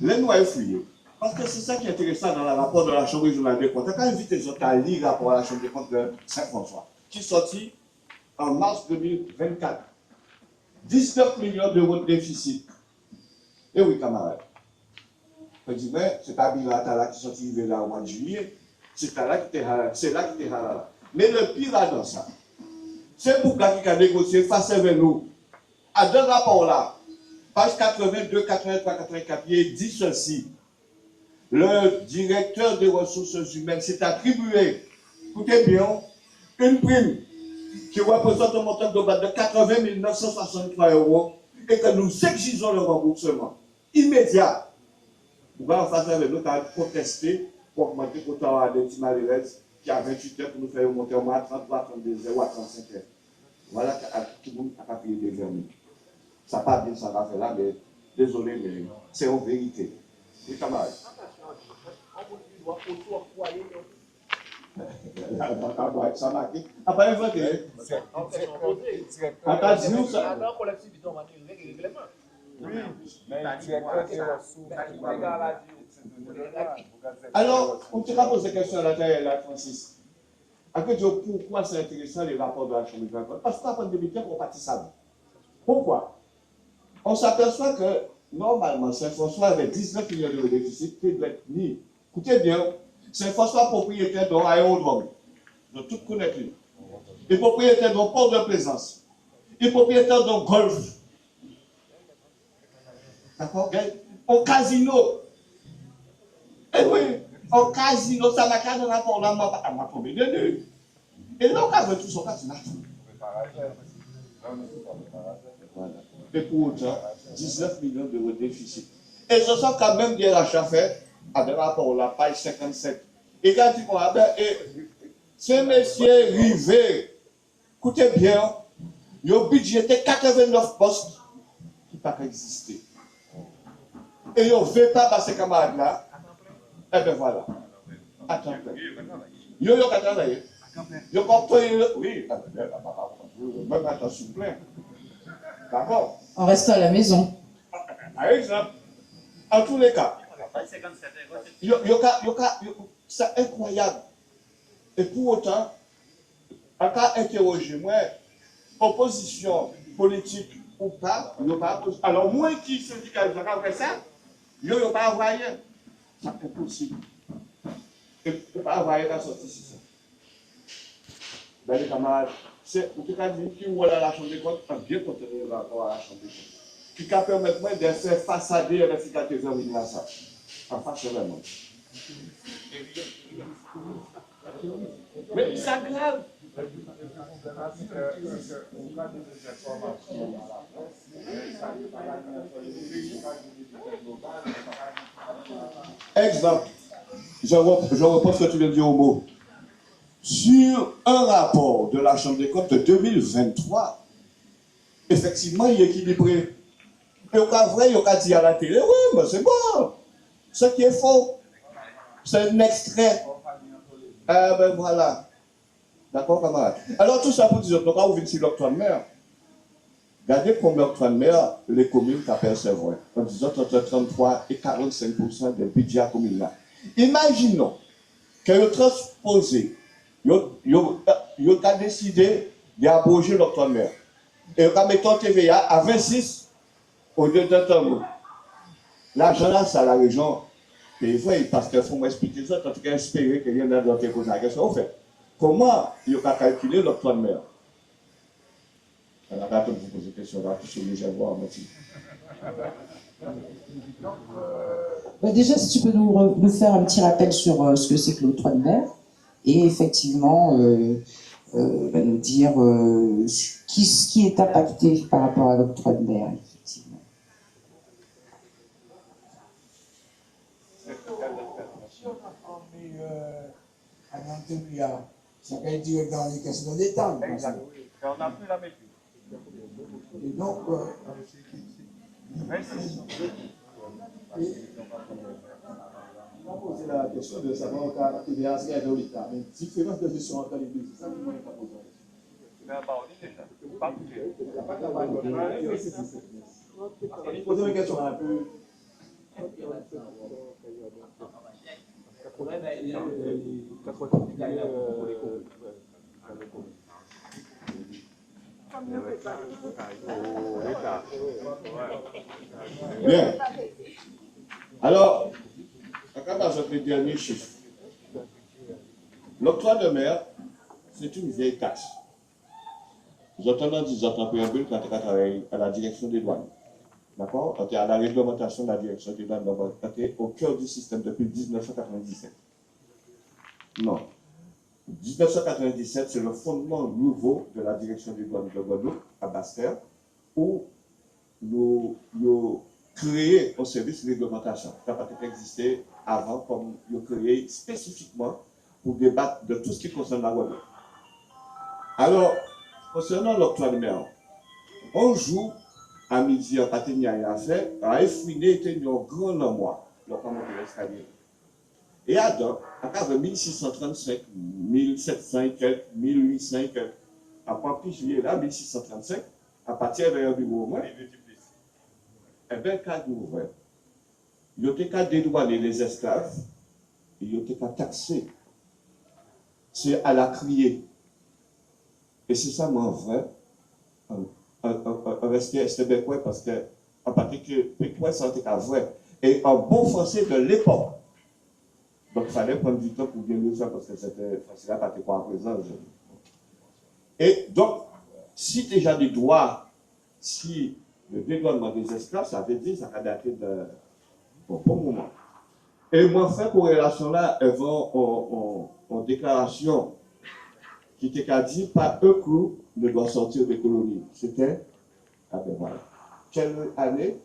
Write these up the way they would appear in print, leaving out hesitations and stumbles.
Les noix fouillées. Parce que c'est ça qui est intéressant dans le rapport de la Chambre régionale des comptes. Quand invite les autres à lire le rapport à la Chambre des comptes de Saint-François, qui est sorti en mars 2024. 19 millions d'euros de déficit. Et oui, camarades. Je dis, mais c'est pas Bilatala qui est sorti là au mois de juillet. C'est là qui était là. Mais le pire dans ça, c'est pour qui a négocié face avec nous. À deux rapports là, page 82, 83, 84, il dit ceci. Le directeur des ressources humaines s'est attribué, écoutez bien, une prime qui représente un montant global de 80 963 euros et que nous exigeons le remboursement immédiat. Nous allons face avec nous à protester pour augmenter le temps des petits malheureux qui a 28 heures pour nous faire monter au moins à 33, 32 heures ou à 35 heures. Voilà que tout le monde n'a pas payé des vernis. Ça n'a pas bien, ça va faire là, mais désolé, mais c'est en vérité. Les camarades. Ça m'a dit. Après, il faut que. Attends, dis-nous ça. Alors, on te pose cette question à la Francis. Pourquoi c'est intéressant les rapports de la Chambre des comptes? Parce qu'en pandémie, on partit ça. Pourquoi? On s'aperçoit que normalement, Saint-François avait 19 millions d'euros de déficit qui doit être mis. Écoutez bien, Saint-François propriétaire d'un aérodrome, de tout connaître. Il est propriétaire d'un port de plaisance. Il est propriétaire d'un golf. D'accord? Au casino. Eh oui, au casino, ça m'a qu'à dans la rapport là, m'a tombé de deux. Et là, on a tout son casino. Voilà. Et pour autant, 19 millions d'euros de déficit. Et ce sont quand même des rachats faits à des rapports, la page 57. Et quand ils vont, ce monsieur Rivet, écoutez bien, le budget était 89 postes qui n'ont pas existé. Et ils ne veulent pas passer ces camarades-là. Eh bien voilà. Attends. Ils ont travaillé. Ils ont travaillé. Oui, même attends, s'il vous plaît. D'accord. En restant à la maison. Par exemple, en tous les cas, c'est incroyable. Et pour autant, en cas interrogé, moi, opposition politique ou pas, il n'y a pas. Alors, moi qui syndicalise après ça, il n'y a pas envoyé. C'est impossible. Il n'y a pas envoyé la sortie ici. Ben, les camarades, c'est en tout cas qui ou la Chambre des comptes, bien contenu le rapport à la Chambre des comptes. Qui peut permettre de faire façader et efficace vers ça. En face vraiment. Mais c'est grave. Exemple, je reprends ce que tu viens de dire au mot. Sur un rapport de la Chambre des comptes de 2023, effectivement, il est équilibré. Et au cas vrai, il a dit à la télé, oui, mais c'est bon. Ce qui est faux, c'est un extrait. Ah ben voilà. D'accord, camarade. Alors tout ça pour dire, donc on vient sur l'octroi de mer. Regardez combien d'octroi de mer les communes percevront. En disant entre 33 et 45% des budgets à commune là. Imaginons que le transposé, il a décidé d'abroger l'octroi de mer. Et il a mis TVA à 26 au lieu de temps. L'argent là, c'est à la région. Et parce qu'il faut m'expliquer ça, en tout cas, espérer qu'il y ait dans tes causes. Qu'est-ce fait? Comment il a calculé l'octroi de mer? On a pas de vous poser des questions là, tout sur les voir, merci. Déjà, si tu peux nous faire un petit rappel sur ce que c'est que l'octroi de mer, et effectivement, nous dire ce qui est impacté par rapport à l'octroi de mer, effectivement. Ça peut être direct dans les questions d'État. Exact, oui. On n'a plus l'habitude. Et donc, on va poser la question de savoir quand la TVA est de l'État. Mais différence de gestion entre les deux, c'est ça que moi, je pas posé. Mais on dit déjà. Pas tout. Il n'y a pas de poser une question un peu. Bien. Alors, on va passer le dernier chiffre. L'octroi de mer, c'est une vieille taxe. Vous entendez en disant en préambule quand tu travailles à la direction des douanes. D'accord? Quand tu es à la réglementation de la direction des douanes, quand tu es au cœur du système depuis 1997. Non. 1997, c'est le fondement nouveau de la direction des douanes de Guadeloupe, à Basse-Terre, où nous créé un service de réglementation. Ça n'a pas existé avant, comme nous créé spécifiquement pour débattre de tout ce qui concerne la Guadeloupe. Alors, concernant l'octroi de mer, un jour, à midi, en Paténia et à fait, à Effouiné était un grand mois, donc on monte l'escalier. Et Adam, à travers 1635, 1700 et quelques, 1800 et quelques, à partir de juillet là, 1635, à partir d'un bureau, eh bien, quand nous ouvrons, il y a des cas dédouaner les esclaves, il y a des cas taxer. C'est à la crier. Et c'est ça, mon vrai, rester bécois parce que, en particulier, bécois, ça était vrai. Et en bon français de l'époque. Donc, il fallait prendre du temps pour bien le faire parce que c'était facile à partir quoi à présent. Et donc, si déjà des droits, si le dédouanement des esclaves, ça veut dire ça a daté de bon moment. Et moi, fait corrélation là, elles vont en déclaration qui était qu'à dire pas un coup ne doit sortir des colonies. C'était, ah ben voilà. Quelle année?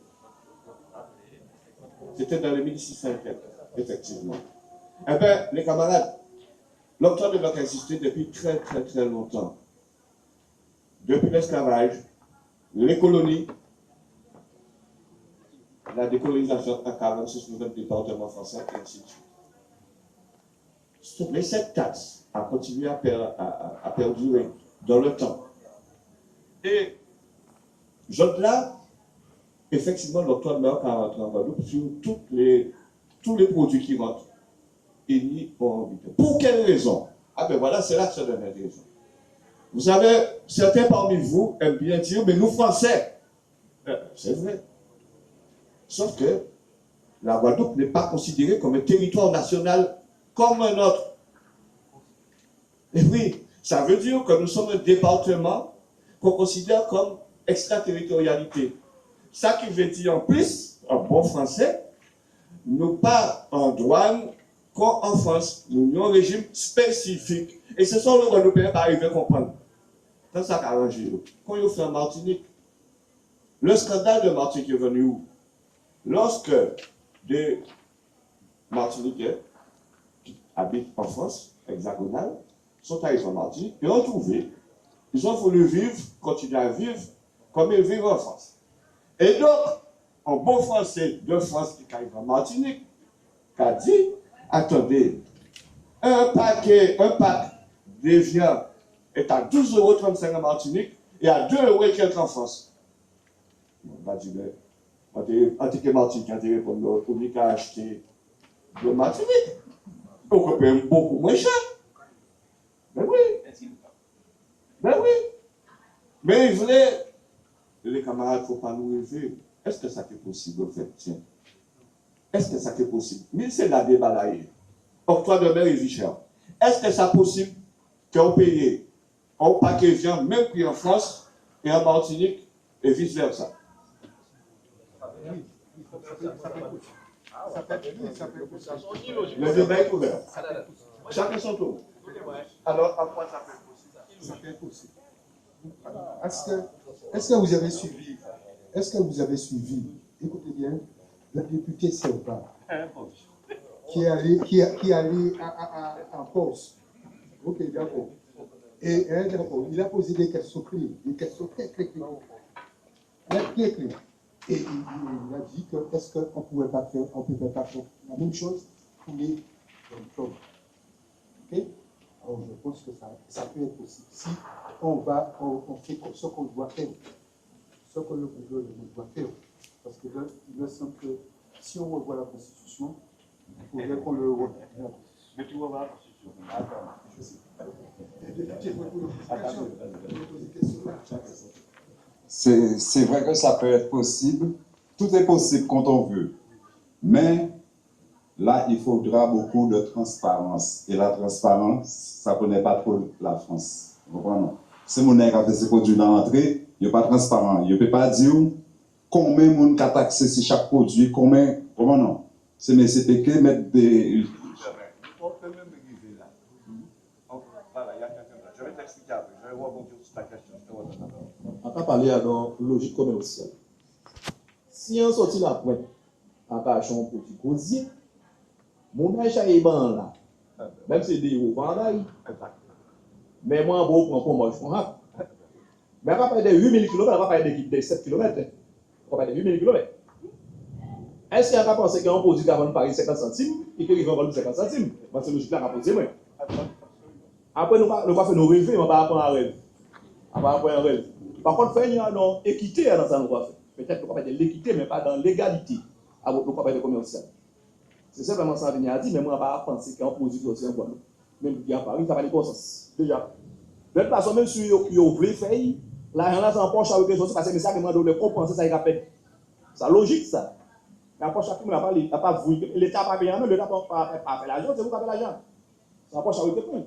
C'était dans les 1650, effectivement. Eh bien, les camarades, l'octroi de mer a existé depuis très très très longtemps. Depuis l'esclavage, les colonies, la décolonisation à 46 nouveaux départements français, et ainsi de suite. Mais cette taxe a continué à perdurer dans le temps. Et, là, effectivement, l'octroi de mer a rentré en Guadeloupe sur tous les produits qui rentrent. Et ni pour quelle raison? Ah ben voilà, c'est là que ça donne une raison. Vous savez, certains parmi vous aiment bien dire, mais nous Français, c'est vrai. Sauf que la Guadeloupe n'est pas considérée comme un territoire national comme un autre. Et oui, ça veut dire que nous sommes un département qu'on considère comme extraterritorialité. Ça qui veut dire en plus, en bon français, nous pas en douane qu'en France. Nous avons un régime spécifique. Et ce sont les Guadeloupéens qui arrivent à comprendre. C'est ça qui a arrangé. Quand ils ont fait en Martinique, le scandale de Martinique est venu où? Lorsque des Martiniquais qui habitent en France, hexagonale, sont arrivés en Martinique et ont trouvé, ils ont voulu vivre, continuer à vivre comme ils vivent en France. Et donc, en bon français de France qui arrive en Martinique, qui a dit, attendez, un pack de viande est à 12,35 € en Martinique et à 2 € et quelques en France. On va dire, en tant que Martinique, on dit qu'à acheter de Martinique. On peut payer beaucoup moins cher. Ben oui. Ben oui. Mais il voulait, les camarades, il ne faut pas nous rêver. Est-ce que ça est possible, en fait? Tiens. Est-ce que ça est possible? Mais c'est la débalayer. Octroi de mer et vie cher. Est-ce que c'est possible qu'on paye un paquet de viande, même prix en France et en Martinique, et vice-versa? Le débat est ouvert. Chacun son tour. Alors, à quoi ça fait possible? Ça fait possible. Est-ce que vous avez suivi? Écoutez bien, le député Selva, qui est allé en Corse. Ok, d'accord. Et d'accord, il a posé des questions clés, très clés. Et il a dit que est-ce qu'on ne pouvait pas faire la même chose pour les hommes. Ok? Alors je pense que ça peut être possible. Si on fait ce qu'on doit faire, ce que le gouvernement doit faire, parce que là, il me semble que si on revoit la Constitution, il faudrait qu'on le revoie. Mais tu vois la Constitution. Attends, je sais. C'est vrai que ça peut être possible. Tout est possible quand on veut. Mais là, il faudra beaucoup de transparence. Et la transparence, ça ne connaît pas trop la France. Vous comprenez? Si mon nègre a fait ses produits dans l'entrée, il n'est pas transparent. Il ne peut pas dire combien de monde a taxé sur chaque produit, combien. Comment non? C'est mes CPK mettre des. On peut même arriver là. Voilà, il y a quelqu'un là. Je vais t'expliquer après. Je vais rebondir sur ta question. Je te redonne la parole. On va parler à la logique commerciale. Si on sortit la pointe, on va acheter un produit gosier, mon achat est bon là. Même si c'est des euros par là. Mais moi, on va prendre moi, je prends. Mais on va parler de 8000 km, on va parler de 7 km. On va parler de 8000 km. Est-ce qu'on va penser qu'il y a un produit qui va vendre Paris 50 centimes et qu'il va vendre 50 centimes? C'est logique là, on va poser moi. Après, nous va faire nos rêves, on va apprendre à rêve. On va apprendre un rêve. Par contre, il y a une équité dans ça, nous va faire. Peut-être qu'on va parler de l'équité, mais pas dans l'égalité. Nous va parler de commercial. C'est simplement ça que je dis, mais moi, on va penser qu'il y a un produit qui est aussi un bon. Même qui est à Paris, ça va aller bon sens. Déjà. De toute façon, même si vous ouvrez feuille, l'argent là, c'est en poche avec les autres, parce que c'est ça que moi, je dois compenser ça, il a fait. C'est logique, ça. La poche à tout le monde n'a pas voulu. L'État n'a pas payé, l'État n'a pas fait l'argent, c'est vous qui avez l'argent. C'est en poche avec les points.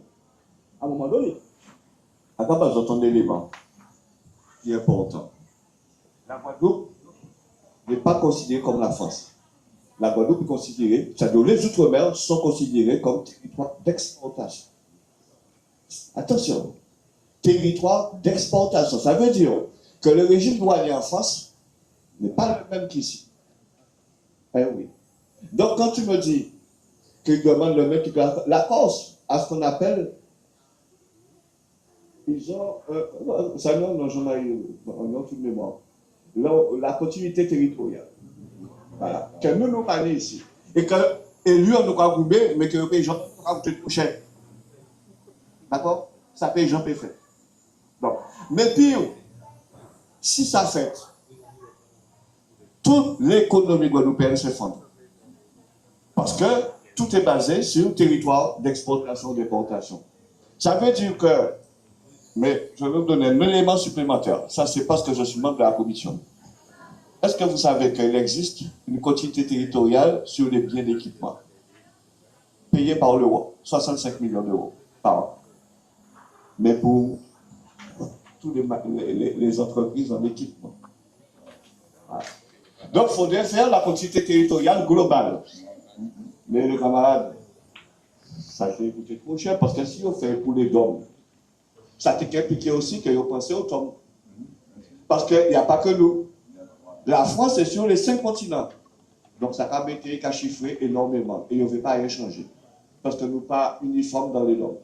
À un moment donné. À quoi pas j'entends l'élément qui est important. La Guadeloupe n'est pas considérée comme la France. La Guadeloupe est considérée, c'est-à-dire les Outre-mer sont considérés comme territoire d'exportation. Attention, territoire d'exportation. Ça veut dire que le régime douanier en France n'est pas le même qu'ici. Eh oui. Donc quand tu me dis qu'il demande le mec qui peut la Corse à ce qu'on appelle, ils ont, ça non, j'en ai toute mémoire. La continuité territoriale. Voilà. Que nous nous parlons ici. Et que lui, on nous a goubé, mais que le pays Jean a coûté trop cher. D'accord? Ça paye Jean Péfait. Donc, mais pire, si ça fait, toute l'économie guadeloupéenne s'effondre. Parce que tout est basé sur un territoire d'exportation et d'importation. Ça veut dire que, mais je vais vous donner un élément supplémentaire. Ça, c'est parce que je suis membre de la commission. Est-ce que vous savez qu'il existe une continuité territoriale sur les biens d'équipement payés par l'euro, 65 millions d'euros par an. Mais pour toutes les entreprises en équipement. Voilà. Donc, il faudrait faire la continuité territoriale globale. Mais les camarades, ça fait coûter trop cher parce que si on fait pour les DOM, ça t'implique aussi que vous pensez au TOM. Parce qu'il n'y a pas que nous. La France est sur les 5 continents. Donc ça a été qu'à chiffrer énormément. Et on ne veut pas rien changer. Parce que nous ne sommes pas uniformes dans les normes.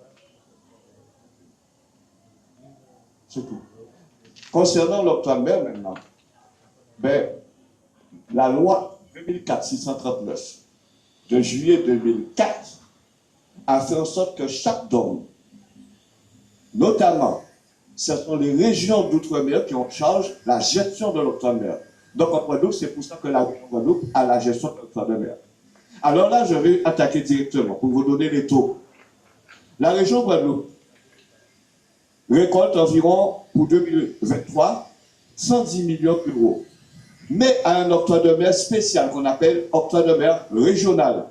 C'est tout. Concernant l'octroi de mer maintenant, ben, la loi 2004-639 de juillet 2004 a fait en sorte que chaque DOM, notamment, ce sont les régions d'outre-mer qui ont en charge la gestion de l'octroi de mer. Donc en Guadeloupe, c'est pour ça que la région Guadeloupe a la gestion de l'octroi de mer. Alors là, je vais attaquer directement pour vous donner les taux. La région Guadeloupe récolte environ, pour 2023, 110 millions d'euros. Mais à un octroi de mer spécial qu'on appelle octroi de mer régional.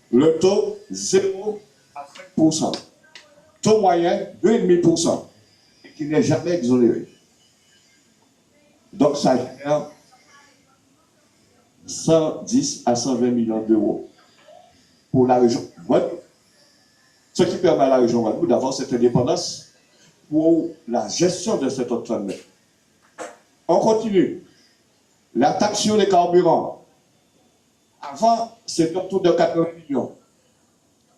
Le taux 0 à 5%. Taux moyen 2,5%. Et qui n'est jamais exonéré. Donc ça génère 110 à 120 millions d'euros pour la région Guadeloupe. Ce qui permet à la région Guadeloupe d'avoir cette indépendance pour la gestion de cet octroi de mer. On continue. La taxe sur les carburants. Avant, c'était autour de 80 millions.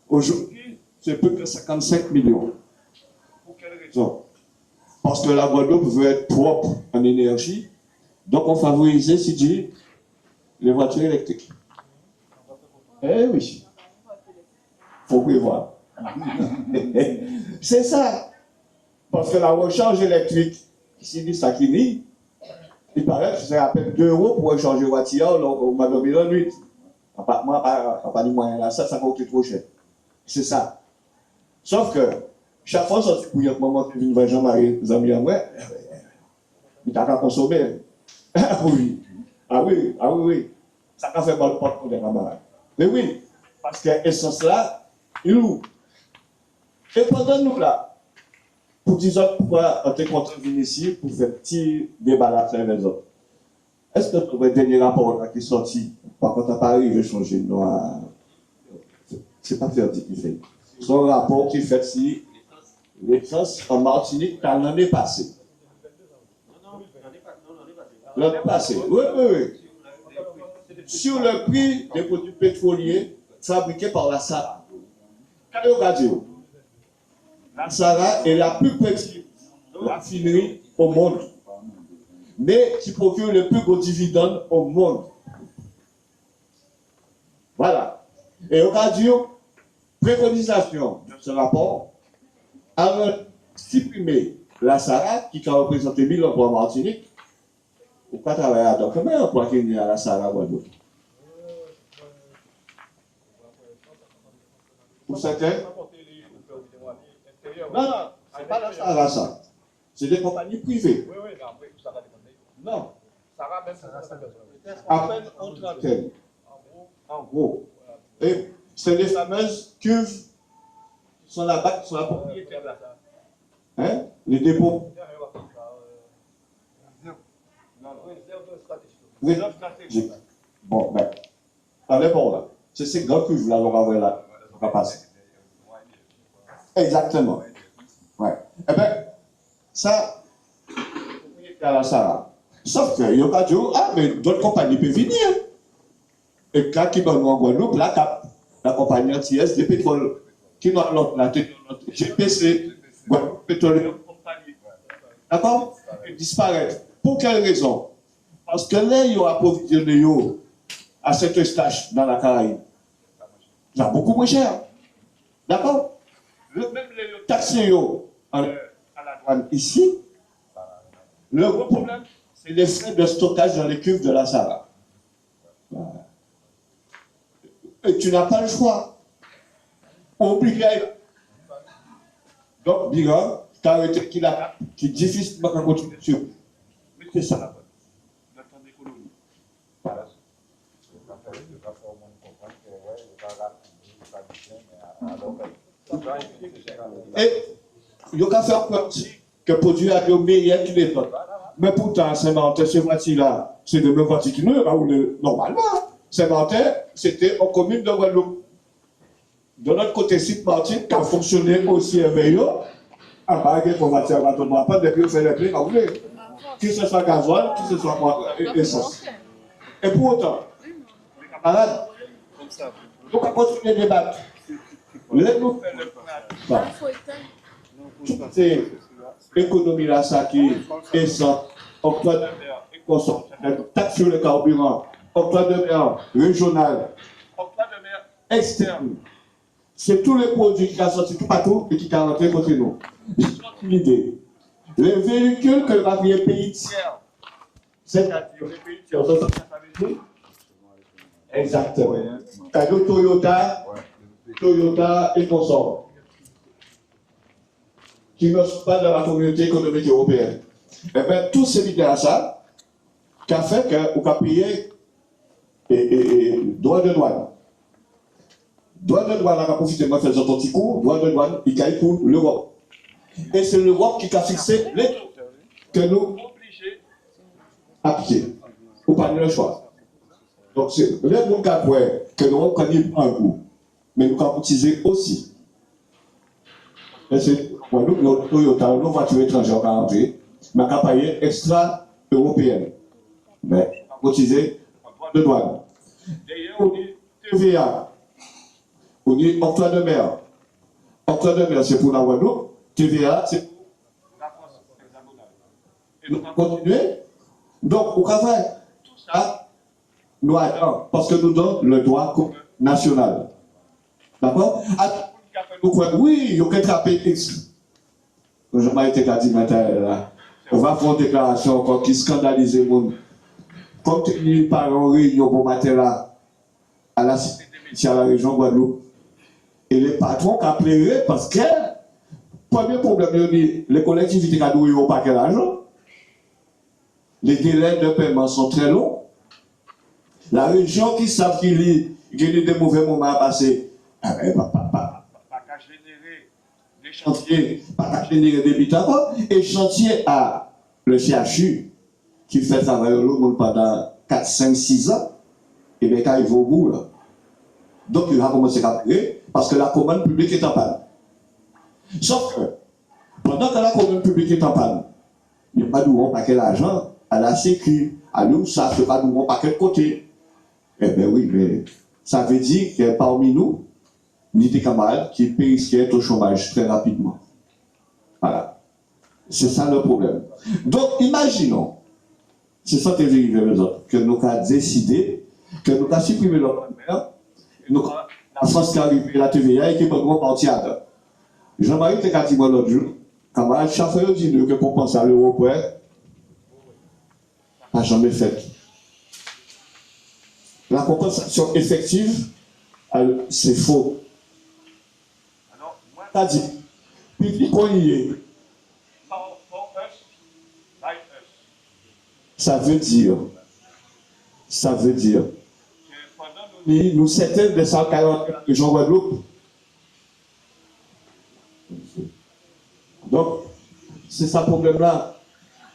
Aujourd'hui, c'est plus que 55 millions. Pour quelle raison? Parce que la Guadeloupe veut être propre en énergie. Donc, on favorisait, si tu dis, les voitures électriques. Eh oui. Il faut prévoir. C'est ça. Parce que la recharge électrique, si dit ça qui dit, il paraît que c'est à peine 2 € pour recharger voiture au mois de 2008. Moi, pas de moyen là, ça coûte trop cher. C'est ça. Sauf que, chaque fois, sorti pour y avoir un moment que je Jean-Marie, les amis à moi, il t'a qu'à consommer. Oui. Ah oui. Ça a fait mal pour les camarades. Mais oui, parce que l'essence là, il loue. Et pendant nous là, pour dire pourquoi on est content de venir ici pour faire un petit débat là avec les autres. Est-ce que le dernier rapport là qui est sorti, par contre, à Paris, il veut changer de nom à. C'est pas Ferdi qui fait. C'est un rapport qui fait si l'essence en Martinique dans l'année passée. L'année passée, oui. Sur le prix des produits pétroliers fabriqués par la SARA. Qu'est-ce que vous dites? La SARA est la plus petite raffinerie au monde, mais qui procure le plus gros dividende au monde. Voilà. Et on va dire, préconisation de ce rapport, a supprimé la SARA, qui a représenté 1000 emplois en Martinique, ou pas travailler à donc combien d'emplois qu'il y a à la SARA Guadeloupe? Pour certains? Non, c'est pas la SARA ça. C'est des compagnies privées. Non. À peine en trentaine. En gros. Et c'est les fameuses cuves qui sont là-bas, qui sont la propriété. Hein? Les dépôts. Oui. Bon, ben. Allez, bon, là. C'est ces grandes cuves là, on va voir là. On va passer. Exactement. Ouais. Eh bien, ça, à la SARA. Sauf qu'il y a pas de ah, mais d'autres compagnies peuvent venir. Et quand qui donne en Guadeloupe, la compagnie antillaise de pétrole, qui donne l'autre, la GPC, Guadeloupe Pétrole Compagnie. D'accord? Ils disparaissent. Pour quelle raison? Parce que là, ils ont approvisionné à cette stage dans la Caraïbe. C'est beaucoup moins cher. D'accord? Même les taxés à la douane ici, le gros problème, c'est les frais de stockage dans les cuves de la SARA. Et tu n'as pas le choix. Obligé. Donc, Biga, tu as arrêté qui est difficilement à continuer sur. Mais c'est ça la bonne. Notre d'économie. Voilà. Et il y a qu'à faire peur que le produit a été meilleur qu'il est. Mais pourtant, Saint-Martin, ces voitures-là, c'est de mêmes voitures qui nous roulent normalement. Saint-Martin, c'était en commune de Guadeloupe. De notre côté, Site-Martin, qui a fonctionné aussi merveilleux, à part qu'il faut voiture à tout pas depuis qu'on fait les prix, vous voulez. Que ce soit gasoil, que ce soit essence. Et pour autant, les camarades, nous allons continuer à débattre. Laissez-nous faire le point. Toutes ces économies-là, ça qui est essence, octroi de mer, consommation, taxe sur le carburant, octroi de mer régional, octroi de mer externe. C'est tous les produits qui sont sortis tout partout et qui sont rentrés contre nous. J'ai une idée. Les véhicules que va venir pays tiers, c'est-à-dire les pays tiers, ça veut dire exactement. C'est-à-dire Toyota et consorts, qui ne sont pas dans la communauté économique européenne. Eh bien, tous ces vidéos ça, qui a fait qu'on a payé droit de douane. Droit de douane, on a profité de moi faire un petit coup, droit de douane, il caille pour l'Europe. Et c'est l'Europe qui a fixé les taux que nous obligés à appliquer. Ou pas de le choix. Donc, c'est le monde qui a que nous avons un coup, mais nous avons cotisé aussi. Et c'est nous, Toyota, nos voitures étrangères qui ont rentré, mais qui ont payé extra-européenne. Mais cotisé de douane. D'ailleurs, on dit TVA. On dit octroi de mer. Octroi de mer, c'est pour la Guadeloupe. TVA, c'est pour la France hexagonale. Et nous allons continuer. Donc, au travail, tout ça, nous attendons, parce que nous donnons le droit national. D'accord? Oui, il y a qu'un trapé X. Je m'ai été dit maintenant, on va faire une déclaration encore qui scandalise le monde. Comme tu dis par en réunion pour matin là, à la cité des métiers à la région Guadeloupe. Et les patrons qui ont pleuré parce que, premier problème, les collectivités qui n'ont pas quel argent. Les délais de paiement sont très longs. La région qui savent qu'il y a des mauvais moments à passer, pas qu'à générer des chantiers, pas qu'à générer des bitacos, et chantier à le CHU, qui fait travailler le monde pendant 4, 5, 6 ans, et bien quand il va au bout, là. Donc il va commencer à payer, parce que la commande publique est en panne. Sauf que, pendant que la commande publique est en panne, il n'y a pas de paquet d'argent à la sécu, à nous, ça ne fait pas de paquet de côté. Eh bien oui, mais ça veut dire que parmi nous, il y a des camarades qui risquent au chômage très rapidement. Voilà. C'est ça le problème. Donc, imaginons, c'est ça que j'ai dit vers les autres, que nous avons décidé, que nous avons supprimé l'ordre de mer, la France qui arrive, la TVA, et qui peut partir à deux. Jean-Marie t'a dit l'autre jour, camarade, chaque fois dit que pour penser à l'aéroport, n'a jamais fait. La compensation effective, c'est faux. Alors, moi, T'as dit, public on y est. for us, like us, Ça veut dire que pendant nos nous certains de 140 régions Guadeloupe. Donc, c'est ça le problème-là.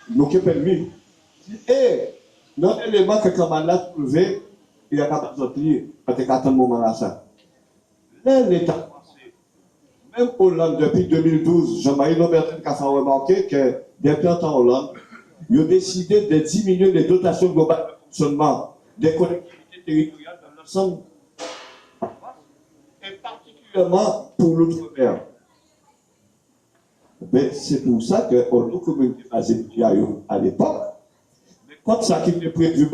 Nous qui permis. Et, notre élément que le camarade a trouvé, il n'y a pas besoin de plier, parce qu'il y a un moment là ça. Là, l'État français, même Hollande, depuis 2012, Jean-Marie Lobertin a fait remarquer que depuis un temps Hollande, il a décidé de diminuer les dotations globales de fonctionnement des collectivités territoriales dans l'ensemble, et particulièrement pour l'outre-mer. Mais c'est pour ça que nos communautés basées à l'époque, quand ça qui était prévu,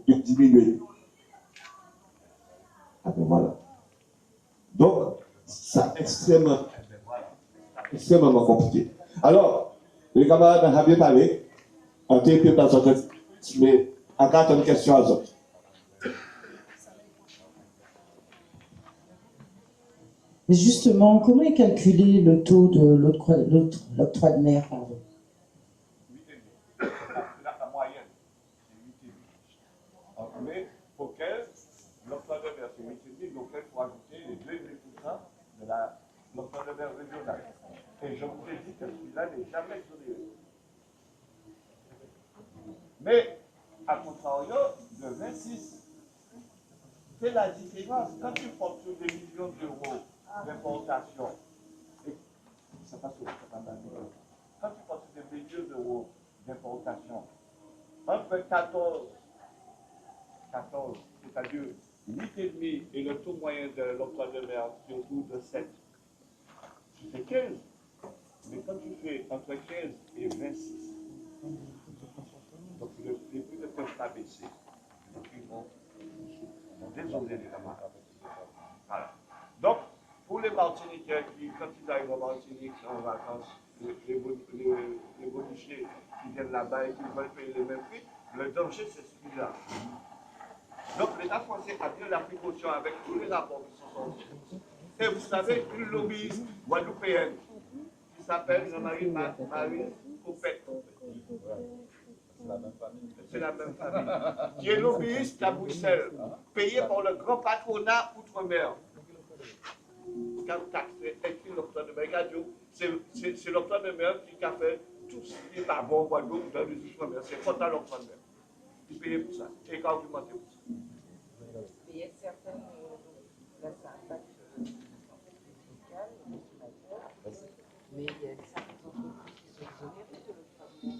il diminue. Ah ben voilà. Donc, c'est extrêmement compliqué. Alors, les camarades ont bien parlé, on était peu dans notre mais encore une question à eux. Mais justement, comment est calculé le taux de l'octroi de mer, pardon? 8,5. La moyenne, c'est 8,5. Mais pour qu'elle, l'octroi de mer, c'est 8,5, donc il faut ajouter les 2,5% de l'octroi de mer régional. Et je vous ai dit que celui-là n'est jamais exonéré. Mais, à contrario, de 26, c'est la différence. Quand tu portes sur des millions d'euros d'importation, et ça passe au quand tu portes sur des millions d'euros d'importation, entre 14, c'est-à-dire 8,5 et le taux moyen de l'octroi de mer, c'est autour de 7, tu fais 15. Mais quand tu fais entre 15 et 26, donc les prix ne peuvent pas baisser. Les prix vont désordonner les camarades. Voilà. Donc, pour les Martiniquais qui, quand ils arrivent en Martinique, en vacances, les bonifiés qui viennent là-bas et qui veulent payer les mêmes prix, le danger, c'est celui-là. Donc, l'État français a bien la précaution avec tous les rapports qui sont sortis. Et vous savez, une lobbyiste guadeloupéenne qui s'appelle Jean-Marie Copette. C'est la même famille. Qui est lobbyiste à Bruxelles, payé par le grand patronat outre-mer. Quand taxé, écrit l'octroi de mer, c'est l'octroi de mer qui a fait tout ce qui est pas bon au Guadeloupe dans les outre-mer. C'est content l'octroi de mer. Il payait pour ça. Et il a argumenté pour ça. Il y a certaines taxes fiscales, mais il y a certaines entreprises qui sont exonérées de l'octroi de mer.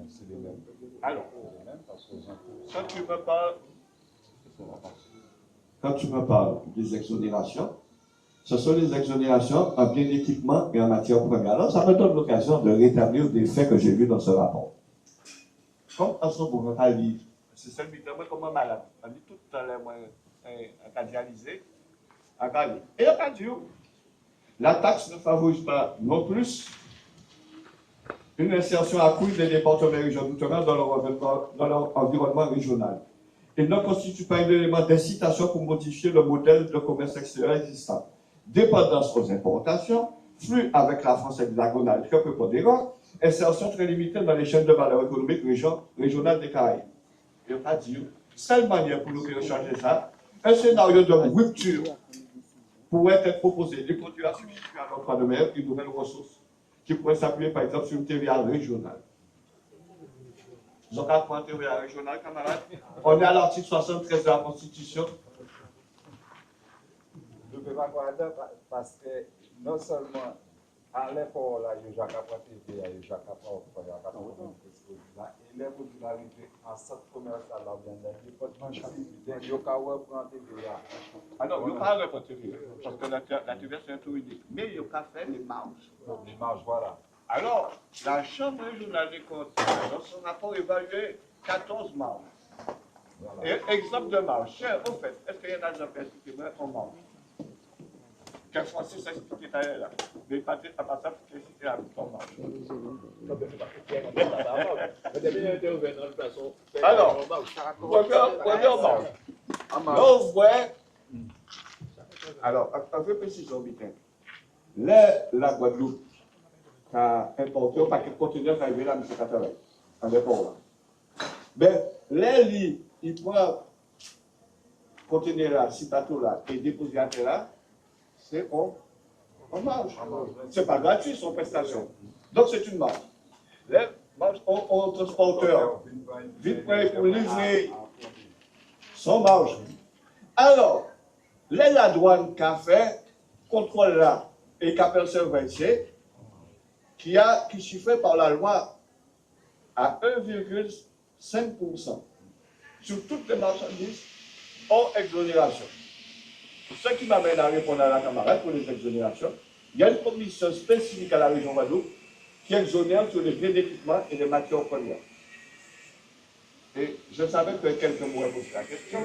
C'est les mêmes. Alors, quand tu me parles, Quand tu me parles des exonérations, ce sont les exonérations en bien d'équipement et en matière première. Alors, ça me donne l'occasion de rétablir des faits que j'ai vus dans ce rapport. Comme en ce moment, c'est celui de moi comme malade. On dit tout à l'heure, moi, à dialyser, à gagner. Et à pas dire, la taxe ne favorise pas non plus une insertion accrue des départements régionaux d'outre-mer dans leur environnement régional. et ne constitue pas un élément d'incitation pour modifier le modèle de commerce extérieur existant. Dépendance aux importations, flux avec la France hexagonale très peu prépondérant, insertion très limitée dans les chaînes de valeur économique régionales des Caraïbes. Je ne vais pas dire, seule manière pour nous de changer ça, un scénario de rupture pourrait être proposé, des produits à substituer à l'octroi de mer, une nouvelle ressource, qui pourrait s'appuyer par exemple sur une TVA régionale. Vous avez un point de TVA régionale, camarades? On est à l'article 73 de la Constitution. Je ne peux pas croire parce que non seulement à l'époque, là, il y a déjà TVA, il y a déjà et les produits arrivés en centre commercial, là, bien sûr, il y a TVA. Alors, il n'y a pas de TVA, parce que la TVA c'est un tout unique. Mais il y a fait les marges. Les marges, voilà. Alors, la Chambre régionale des comptes, dans son rapport, évalué 14 marges. Voilà. Et exemple de marge. Cher, au fait, est-ce qu'il y en a des personnes qui veulent en marge? Quel Francis a expliqué tout à l'heure, mais pas à part ça, pour expliquer la marge. Alors, première marge. Là, on voit. Alors, un peu précision, Bitin. Là, la Guadeloupe a importé un paquet de conteneurs qui arrivé là, M. Cataraï, en dépôt là. Mais là, il prend conteneur là, citato là, et dépositeur là, c'est en marge. Ce n'est pas gratuit, son prestation. Donc, c'est une marge. Là, au transporteur, vite prêt pour livrer son marge. Alors, la douane qui a fait contrôle là et qui a persévéré, qui chiffré par la loi à 1,5% sur toutes les marchandises hors exonération. Ce qui m'amène à répondre à la camarade pour les exonérations. Il y a une commission spécifique à la région Guadeloupe qui exonère sur les biens d'équipement et les matières premières. Et je savais que quelqu'un m'aurait posé la question.